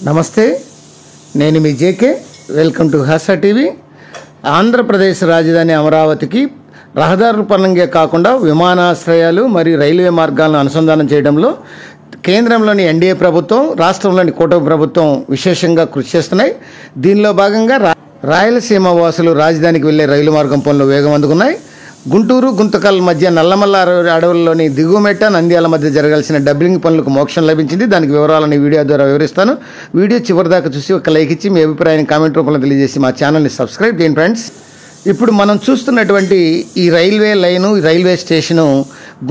నమస్తే, నేను మీ JK. Welcome to Hasa TV. Andhra Pradesh రాజధాని అమరావతికి రహదారుల పరంగా కాకుండా విమానాశ్రయాలు మరియు రైల్వే మార్గాలను అనుసంధానం చేయడంలో కేంద్రంలోని ఎన్డీఏ ప్రభుత్వం, రాష్ట్రంలోని కూటమి ప్రభుత్వం విశేషంగా కృషి చేస్తున్నాయి. దీనిలో భాగంగా రాయలసీమ వాసులు రాజధానికి వెళ్లే రైలు మార్గం పనులు వేగం అందుకున్నాయి. గుంటూరు, గుంతకల్ మధ్య నల్లమల్ల అడవుల్లోని దిగుమెట్ట, నంద్యాల మధ్య జరగాల్సిన డబ్లింగ్ పనులకు మోక్షం లభించింది. దానికి వివరాలను వీడియో ద్వారా వివరిస్తాను. వీడియో చివరిదాకా చూసి ఒక లైక్ ఇచ్చి మీ అభిప్రాయాన్ని కామెంట్ రూపంలో తెలియజేసి మా ఛానల్ని సబ్స్క్రైబ్ చేయండి ఫ్రెండ్స్. ఇప్పుడు మనం చూస్తున్నటువంటి ఈ railway line, railway station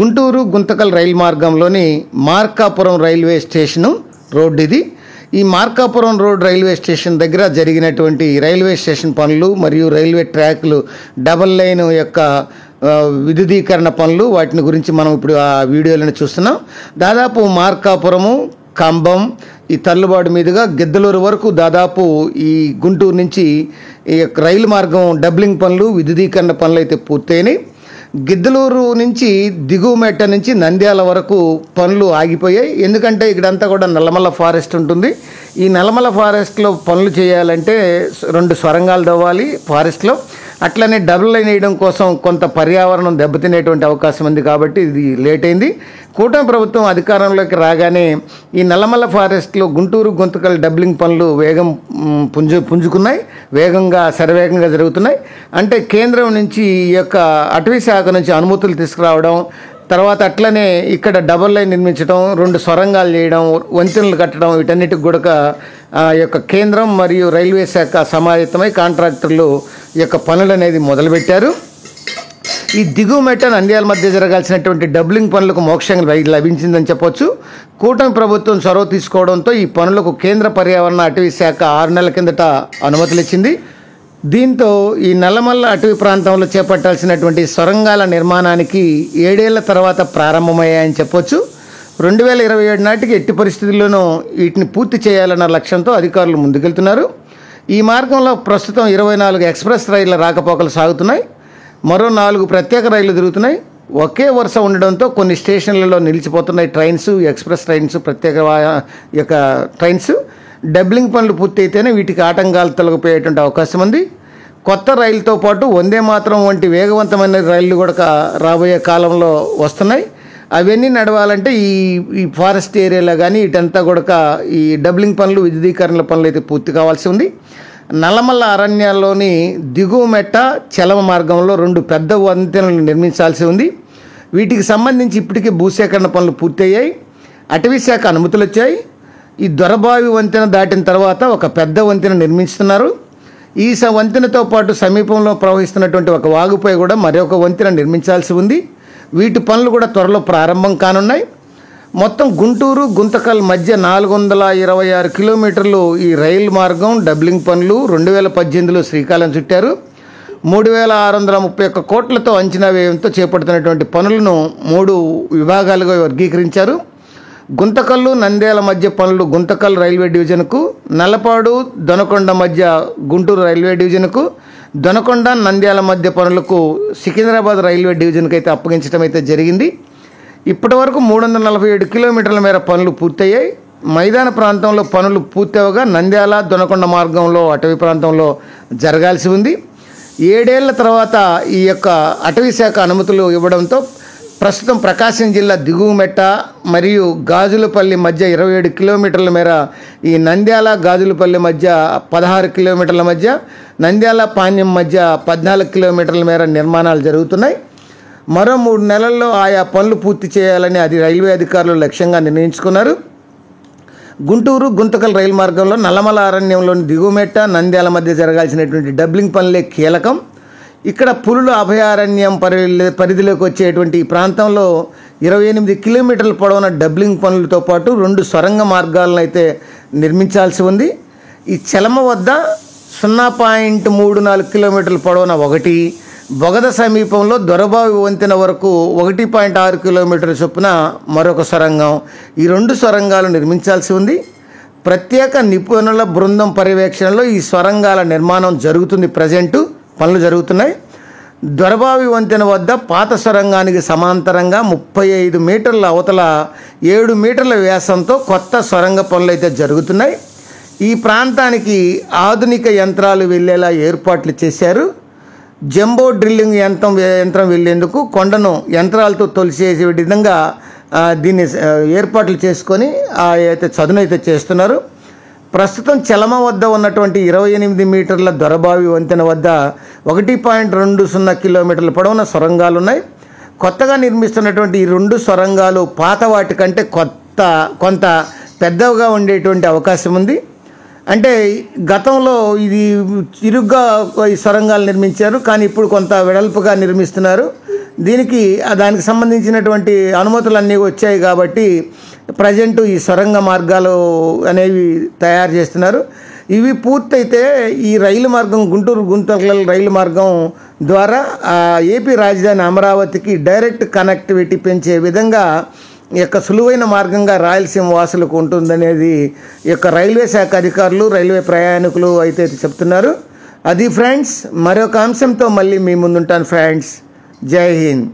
Guntur, Guntakal రైలు మార్గంలోని మార్కాపురం రైల్వే స్టేషను రోడ్డు ఇది. ఈ మార్కాపురం రోడ్ రైల్వే స్టేషన్ దగ్గర జరిగినటువంటి రైల్వే స్టేషన్ పనులు మరియు రైల్వే ట్రాక్లు డబల్ లైన్ యొక్క విద్యుదీకరణ పనులు, వాటిని గురించి మనం ఇప్పుడు ఆ వీడియోలను చూస్తున్నాం. దాదాపు మార్కాపురము, కంబం, ఈ తల్లుబాటు మీదుగా గిద్దలూరు వరకు దాదాపు ఈ గుంటూరు నుంచి ఈ రైలు మార్గం డబ్లింగ్ పనులు, విద్యుదీకరణ పనులు అయితే పూర్తయినాయి. గిద్దలూరు నుంచి దిగువమెట్ట నుంచి నంద్యాల వరకు పనులు ఆగిపోయాయి. ఎందుకంటే ఇక్కడంతా కూడా నల్లమల్ల ఫారెస్ట్ ఉంటుంది. ఈ నల్లమల్ల ఫారెస్ట్లో పనులు చేయాలంటే 2 సొరంగాలు తవ్వాలి ఫారెస్ట్లో. అట్లనే డబుల్ లైన్ వేయడం కోసం కొంత పర్యావరణం దెబ్బతినేటువంటి అవకాశం ఉంది కాబట్టి ఇది లేట్ అయింది. కూటమి ప్రభుత్వం అధికారంలోకి రాగానే ఈ నల్లమల్ల ఫారెస్ట్లో గుంటూరు, గుంతకల్ డబ్లింగ్ పనులు వేగం పుంజుకున్నాయి. శరవేగంగా జరుగుతున్నాయి. అంటే కేంద్రం నుంచి ఈ యొక్క అటవీ శాఖ నుంచి అనుమతులు తీసుకురావడం, తర్వాత అట్లనే ఇక్కడ డబుల్ లైన్ నిర్మించడం, 2 సొరంగాలు చేయడం, వంతెనలు కట్టడం, వీటన్నిటికి కూడా యొక్క కేంద్రం మరియు రైల్వే శాఖ సమాయత్తమై కాంట్రాక్టర్లు ఈ యొక్క పనులు అనేది మొదలుపెట్టారు. ఈ దిగువమెట్ట, నంద్యాల మధ్య జరగాల్సినటువంటి డబ్లింగ్ పనులకు మోక్షం లభించిందని చెప్పొచ్చు. కూటమి ప్రభుత్వం చొరవ తీసుకోవడంతో ఈ పనులకు కేంద్ర పర్యావరణ అటవీ శాఖ 6 నెలల కిందట అనుమతులు ఇచ్చింది. దీంతో ఈ నల్లమల్ల అటవీ ప్రాంతంలో చేపట్టాల్సినటువంటి సొరంగాల నిర్మాణానికి 7 ఏళ్ల తర్వాత ప్రారంభమయ్యాయని చెప్పొచ్చు. 2027 నాటికి ఎట్టి పరిస్థితుల్లోనూ వీటిని పూర్తి చేయాలన్న లక్ష్యంతో అధికారులు ముందుకెళ్తున్నారు. ఈ మార్గంలో ప్రస్తుతం 24 ఎక్స్ప్రెస్ రైళ్ల రాకపోకలు సాగుతున్నాయి. మరో 4 ప్రత్యేక రైళ్లు తిరుగుతున్నాయి. ఒకే వరుస ఉండడంతో కొన్ని స్టేషన్లలో నిలిచిపోతున్నాయి ట్రైన్స్, ఎక్స్ప్రెస్ ట్రైన్స్, ప్రత్యేక యొక్క ట్రైన్స్. డబ్లింగ్ పనులు పూర్తి అయితేనే వీటికి ఆటంకాలు తొలగిపోయేటువంటి అవకాశం ఉంది. కొత్త రైలుతో పాటు వందే మాతరం వంటి వేగవంతమైన రైళ్లు కూడా రాబోయే కాలంలో వస్తున్నాయి. అవన్నీ నడవాలంటే ఈ ఫారెస్ట్ ఏరియాలో కానీ ఇటంతా కూడా ఈ డబ్లింగ్ పనులు, విద్యుదీకరణ పనులు అయితే పూర్తి కావాల్సి ఉంది. నల్లమల్ల అరణ్యాల్లోని దిగువమెట్ట, చలమ మార్గంలో 2 పెద్ద వంతెనలు నిర్మించాల్సి ఉంది. వీటికి సంబంధించి ఇప్పటికే భూసేకరణ పనులు పూర్తయ్యాయి. అటవీ శాఖ అనుమతులు వచ్చాయి. ఈ దొరబావి వంతెన దాటిన తర్వాత ఒక పెద్ద వంతెన నిర్మిస్తున్నారు. ఈ వంతెనతో పాటు సమీపంలో ప్రవహిస్తున్నటువంటి ఒక వాగుపై కూడా మరొక వంతెన నిర్మించాల్సి ఉంది. వీటి పనులు కూడా త్వరలో ప్రారంభం కానున్నాయి. మొత్తం గుంటూరు, గుంతకల్ మధ్య 426 కిలోమీటర్లు ఈ రైలు మార్గం డబ్లింగ్ పనులు 2018లో శ్రీకారం చుట్టారు. 3631 కోట్లతో అంచనా వ్యయంతో చేపడుతున్నటువంటి పనులను 3 విభాగాలుగా వర్గీకరించారు. గుంతకల్లు, నంద్యాల మధ్య పనులు గుంతకల్ రైల్వే డివిజన్కు, నల్లపాడు, దొనకొండ మధ్య గుంటూరు రైల్వే డివిజన్కు, దొనకొండ, నంద్యాల మధ్య పనులకు సికింద్రాబాద్ రైల్వే డివిజన్కి అయితే అప్పగించడం అయితే జరిగింది. ఇప్పటి వరకు 347 కిలోమీటర్ల మేర పనులు పూర్తయ్యాయి. మైదాన ప్రాంతంలో పనులు పూర్తవగా నంద్యాల, దొనకొండ మార్గంలో అటవీ ప్రాంతంలో జరగాల్సి ఉంది. 7 ఏళ్ల తర్వాత ఈ యొక్క అటవీ శాఖ అనుమతులు ఇవ్వడంతో ప్రస్తుతం ప్రకాశం జిల్లా దిగువమెట్ట మరియు గాజులపల్లి మధ్య 27 కిలోమీటర్ల మేర, ఈ నంద్యాల, గాజులపల్లి మధ్య 16 కిలోమీటర్ల మధ్య, నంద్యాల, పాణ్యం మధ్య 14 కిలోమీటర్ల మేర నిర్మాణాలు జరుగుతున్నాయి. మరో 3 నెలల్లో ఆయా పనులు పూర్తి చేయాలని రైల్వే అధికారులు లక్ష్యంగా నిర్ణయించుకున్నారు. గుంటూరు, గుంతకల్ రైలు మార్గంలో నల్లమల అరణ్యంలోని దిగువమెట్ట, నంద్యాల మధ్య జరగాల్సినటువంటి డబ్లింగ్ పనులే కీలకం. ఇక్కడ పులుల అభయారణ్యం పరిధిలోకి వచ్చేటువంటి ఈ ప్రాంతంలో 28 కిలోమీటర్ల పొడవున డబ్లింగ్ పనులతో పాటు 2 సొరంగ మార్గాలను అయితే నిర్మించాల్సి ఉంది. ఈ చలమ వద్ద 0.34 కిలోమీటర్ల పొడవున ఒకటి, బొగద సమీపంలో దొరబావి వంతెన వరకు 1.6 కిలోమీటర్ల చొప్పున మరొక సొరంగం. ఈ 2 సొరంగాలు నిర్మించాల్సి ఉంది. ప్రత్యేక నిపుణుల బృందం పర్యవేక్షణలో ఈ సొరంగాల నిర్మాణం జరుగుతుంది. పనులు జరుగుతున్నాయి. దొరబావి వంతెన వద్ద పాత సొరంగానికి సమాంతరంగా 35 మీటర్ల అవతల 7 మీటర్ల వ్యాసంతో కొత్త సొరంగ పనులు అయితే జరుగుతున్నాయి. ఈ ప్రాంతానికి ఆధునిక యంత్రాలు వెళ్ళేలా ఏర్పాట్లు చేశారు. జంబో డ్రిల్లింగ్ యంత్రం వెళ్ళేందుకు కొండను యంత్రాలతో తొలిసేసే విధంగా దీన్ని ఏర్పాట్లు చేసుకొని అయితే చదునైతే చేస్తున్నారు. ప్రస్తుతం చలమ వద్ద ఉన్నటువంటి 28 మీటర్ల దొరబావి వంతెన వద్ద 1.20 కిలోమీటర్ల పొడవున సొరంగాలు ఉన్నాయి. కొత్తగా నిర్మిస్తున్నటువంటి ఈ 2 సొరంగాలు పాత వాటి కంటే కొంత పెద్దవిగా ఉండేటువంటి అవకాశం ఉంది. అంటే గతంలో ఇది ఇరుగ్గా ఈ సొరంగాలు నిర్మించారు, కానీ ఇప్పుడు కొంత వెడల్పుగా నిర్మిస్తున్నారు. దానికి సంబంధించినటువంటి అనుమతులన్నీ వచ్చాయి కాబట్టి ప్రజెంట్ ఈ సొరంగ మార్గాలు అనేవి తయారు చేస్తున్నారు. ఇవి పూర్తయితే ఈ రైలు మార్గం గుంటూరు గుంతకల్ రైలు మార్గం ద్వారా ఏపీ రాజధాని అమరావతికి డైరెక్ట్ కనెక్టివిటీ పెంచే విధంగా ఈ యొక్క సులువైన మార్గంగా రాయలసీమ వాసులకు ఉంటుందనేది ఈ యొక్క రైల్వే శాఖ అధికారులు, రైల్వే ప్రయాణికులు అయితే చెప్తున్నారు. అది ఫ్రెండ్స్, మరొక అంశంతో మళ్ళీ మీ ముందుంటాను ఫ్రెండ్స్. జై హింద్.